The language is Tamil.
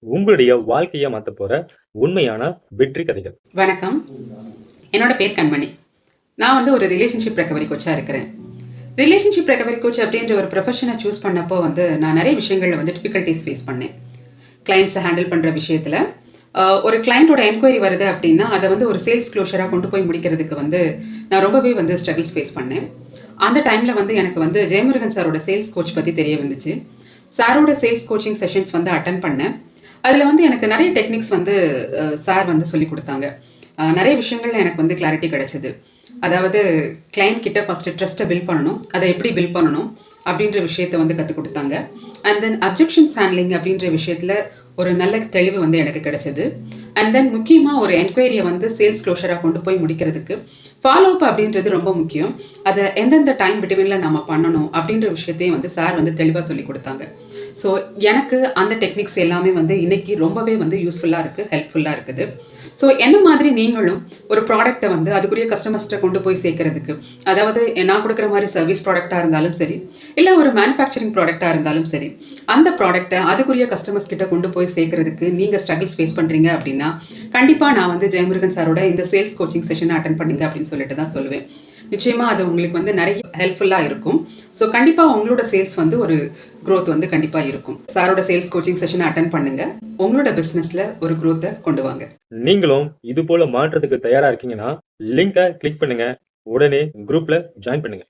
உங்களுடைய வாழ்க்கைய மாத்தப் போற உண்மையான வெற்றி கதைகள். வணக்கம். என்னோட பேர் கண்மணி. நான் வந்து ஒரு ரிலேஷன்ஷிப் ரெக்கவரி கோச்சா இருக்கிறேன். ரிலேஷன்ஷிப் ரெக்கவரி கோச் அப்படின்ற ஒரு ப்ரொஃபஷன சூஸ் பண்ணப்போ வந்து, நான் நெறைய விஷயங்கள்ல வந்து டிஃபிகல்டீஸ் ஃபேஸ் பண்ணேன். கிளையண்ட்ஸ ஹேண்டில் பண்ற விஷயத்துல, ஒரு கிளையண்ட்டோட என்குயரி வருது அப்படின்னா, அத வந்து ஒரு சேல்ஸ் க்ளோஷரா கொண்டு போய் முடிக்கிறதுக்கு வந்து, நான் ரொம்பவே வந்து ஸ்ட்ரகிள்ஸ் ஃபேஸ் பண்ணேன். அந்த டைம்ல வந்து எனக்கு வந்து ஜெயமுருகன் சாரோட சேல்ஸ் கோச் பத்தி தெரிய வந்துச்சு. சாரோட சேல்ஸ் கோச்சிங் செஷன்ஸ் வந்து அட்டெண்ட் பண்ணேன். அதுல வந்து எனக்கு நெறைய டெக்னிக்ஸ் வந்து சார் வந்து சொல்லிக் குடுத்தாங்க. நெறைய விஷயங்கள்ல எனக்கு வந்து கிளாரிட்டி கிடைச்சது. அதாவது கிளையண்ட் கிட்ட ஃபர்ஸ்ட்டு ட்ரஸ்ட்ட பில்ட் பண்ணணும். அத எப்படி பில்ட் பண்ணணும் அப்படின்ற விஷயத்த வந்து கத்துக் குடுத்தாங்க. அண்ட் தென் அப்ஜெக்ஷன்ஸ் ஹேண்ட்லிங் அப்படின்ற விஷயத்துல ஒரு நல்ல தெளிவு வந்து எனக்கு கிடைச்சது. அண்ட் தென் முக்கியமா ஒரு என்குயரிய வந்து சேல்ஸ் க்ளோஷரா கொண்டு போய் முடிக்கிறதுக்கு ஃபாலோ அப் அப்படின்றது ரொம்ப முக்கியம். அத எந்தெந்த டைம் பிட்வீன்ல நம்ம பண்ணணும் அப்படின்ற விஷயத்தையும் வந்து சார் வந்து தெளிவா சொல்லிக் குடுத்தாங்க. ஸோ எனக்கு அந்த டெக்னிக்ஸ் எல்லாமே வந்து இன்னைக்கு ரொம்பவே வந்து யூஸ்ஃபுல்லா இருக்கு, ஹெல்ப்ஃபுல்லா இருக்குது. ஸோ என்ன மாதிரி நீங்களும் ஒரு ப்ராடக்ட்ட வந்து அதுக்குரிய கஸ்டமர்ஸ்ட்ட கொண்டு போய் சேர்க்கறதுக்கு, அதாவது நான் குடுக்குற மாரி சர்வீஸ் ப்ராடக்ட்டா இருந்தாலும் சரி, இல்ல ஒரு மேனுஃபேக்சரிங் ப்ராடக்ட்டா இருந்தாலும் சரி, அந்த ப்ராடக்ட்ட அதுக்குரிய கஸ்டமர்ஸ் கிட்ட கொண்டு போய் சேர்க்கறதுக்கு நீங்க ஸ்ட்ரகிள்ஸ் ஃபேஸ் பண்றீங்க அப்படின்னா, கண்டிப்பா நான் வந்து ஜெயமுருகன் சாரோட இந்த சேல்ஸ் கோச்சிங் செஷன அட்டெண்ட் பண்ணுங்க அப்படின்னு சொல்லிட்டு தான் சொல்லுவேன். நிச்சயமா அது உங்களுக்கு வந்து நெறைய ஹெல்ப்ஃபுல்லா இருக்கும். ஸோ கண்டிப்பா உங்களோட சேல்ஸ் வந்து ஒரு குரோத் வந்து கண்டிப்பா இருக்கும். சாரோட சேல்ஸ் கோச்சிங் செஷன அட்டெண்ட் பண்ணுங்க. உங்களோட பிசினஸ்ல ஒரு குரோத்த கொண்டு வாங்க. நீங்களும் இது போல மாற்றத்துக்கு தயாரா இருக்கீங்கன்னா, லிங்க கிளிக் பண்ணுங்க. உடனே குரூப்ல ஜாயின் பண்ணுங்க.